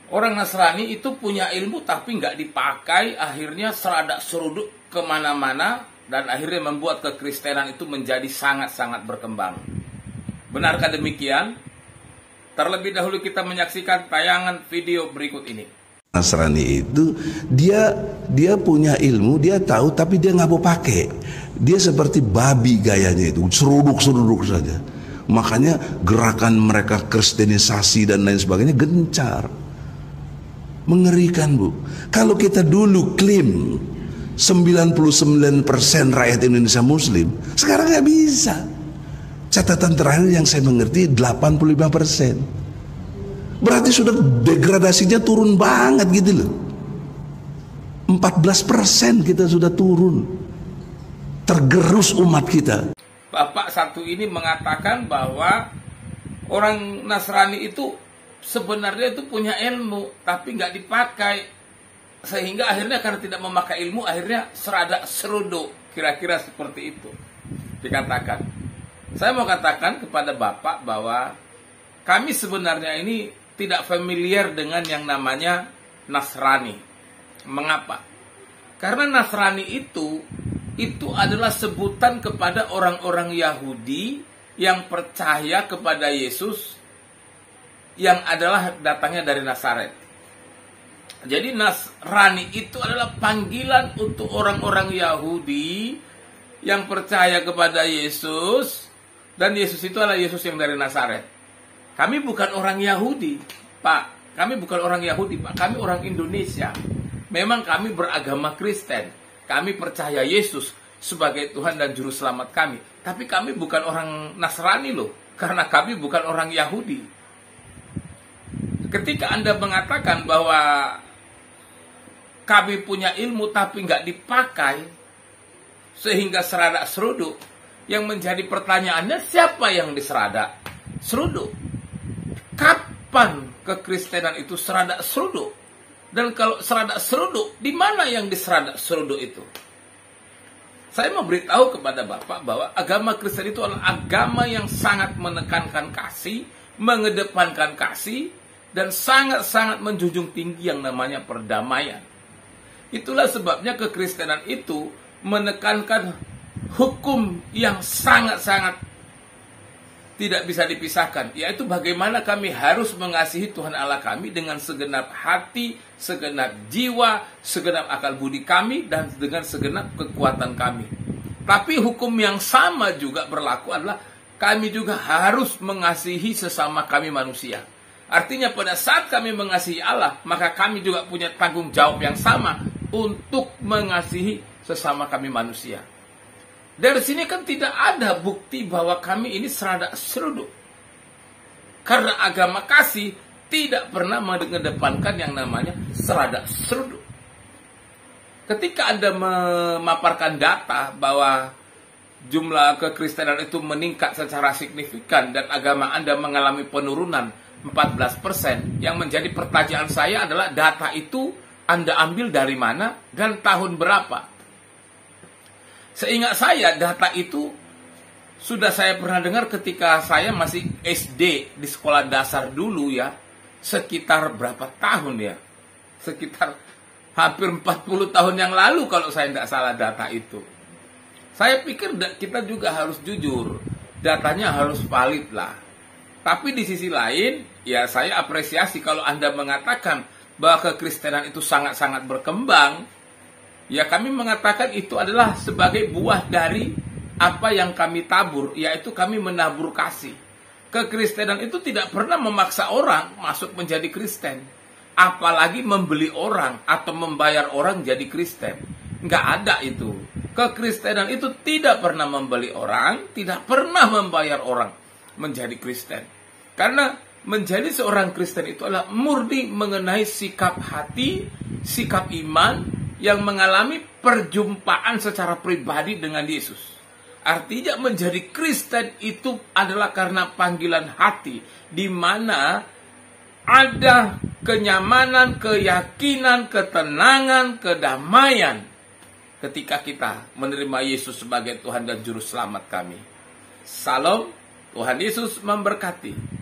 Orang Nasrani itu punya ilmu tapi nggak dipakai, akhirnya seradak seruduk kemana-mana, dan akhirnya membuat kekristenan itu menjadi sangat-sangat berkembang. Benarkah demikian? Terlebih dahulu kita menyaksikan tayangan video berikut ini. Nasrani itu dia punya ilmu, dia tahu, tapi dia nggak mau pakai. Dia seperti babi gayanya itu, seruduk-seruduk saja. Makanya gerakan mereka kristenisasi dan lain sebagainya gencar. Mengerikan, Bu. Kalau kita dulu klaim 99% rakyat Indonesia Muslim, sekarang nggak bisa. Catatan terakhir yang saya mengerti 85%. Berarti sudah degradasinya turun banget gitu loh. 14% kita sudah turun. Tergerus umat kita. Bapak satu ini mengatakan bahwa orang Nasrani itu sebenarnya itu punya ilmu tapi nggak dipakai, sehingga akhirnya karena tidak memakai ilmu akhirnya seradak seruduk, kira-kira seperti itu dikatakan. Saya mau katakan kepada Bapak bahwa kami sebenarnya ini tidak familiar dengan yang namanya Nasrani. Mengapa? Karena Nasrani itu adalah sebutan kepada orang-orang Yahudi yang percaya kepada Yesus, yang adalah datangnya dari Nazaret. Jadi Nasrani itu adalah panggilan untuk orang-orang Yahudi yang percaya kepada Yesus, dan Yesus itu adalah Yesus yang dari Nazaret. Kami bukan orang Yahudi, Pak. Kami bukan orang Yahudi, Pak. Kami orang Indonesia. Memang kami beragama Kristen. Kami percaya Yesus sebagai Tuhan dan Juru Selamat kami. Tapi kami bukan orang Nasrani loh, karena kami bukan orang Yahudi. Ketika Anda mengatakan bahwa kami punya ilmu tapi nggak dipakai, sehingga seradak seruduk, yang menjadi pertanyaannya siapa yang diseradak seruduk? Kapan kekristenan itu seradak seruduk? Dan kalau seradak seruduk, di mana yang diseradak seruduk itu? Saya mau beritahu kepada Bapak bahwa agama Kristen itu adalah agama yang sangat menekankan kasih, mengedepankan kasih, dan sangat-sangat menjunjung tinggi yang namanya perdamaian. Itulah sebabnya kekristenan itu menekankan hukum yang sangat-sangat tidak bisa dipisahkan, yaitu bagaimana kami harus mengasihi Tuhan Allah kami dengan segenap hati, segenap jiwa, segenap akal budi kami, dan dengan segenap kekuatan kami. Tapi hukum yang sama juga berlaku adalah kami juga harus mengasihi sesama kami manusia. Artinya pada saat kami mengasihi Allah, maka kami juga punya tanggung jawab yang sama untuk mengasihi sesama kami manusia. Dari sini kan tidak ada bukti bahwa kami ini seradak seruduk. Karena agama kasih tidak pernah mengedepankan yang namanya seradak seruduk. Ketika Anda memaparkan data bahwa jumlah kekristenan itu meningkat secara signifikan dan agama Anda mengalami penurunan 14%, yang menjadi pertanyaan saya adalah data itu Anda ambil dari mana dan tahun berapa? Seingat saya data itu sudah saya pernah dengar ketika saya masih SD di sekolah dasar dulu ya. Sekitar berapa tahun ya? Sekitar hampir 40 tahun yang lalu kalau saya tidak salah data itu. Saya pikir kita juga harus jujur. Datanya harus valid lah. Tapi di sisi lain, ya saya apresiasi kalau Anda mengatakan bahwa kekristenan itu sangat-sangat berkembang. Ya kami mengatakan itu adalah sebagai buah dari apa yang kami tabur, yaitu kami menabur kasih. Kekristenan itu tidak pernah memaksa orang masuk menjadi Kristen. Apalagi membeli orang atau membayar orang jadi Kristen. Nggak ada itu. Kekristenan itu tidak pernah membeli orang, tidak pernah membayar orang menjadi Kristen. Karena menjadi seorang Kristen itu adalah murni mengenai sikap hati, sikap iman yang mengalami perjumpaan secara pribadi dengan Yesus. Artinya menjadi Kristen itu adalah karena panggilan hati, di mana ada kenyamanan, keyakinan, ketenangan, kedamaian ketika kita menerima Yesus sebagai Tuhan dan Juru Selamat kami. Salam, Tuhan Yesus memberkati.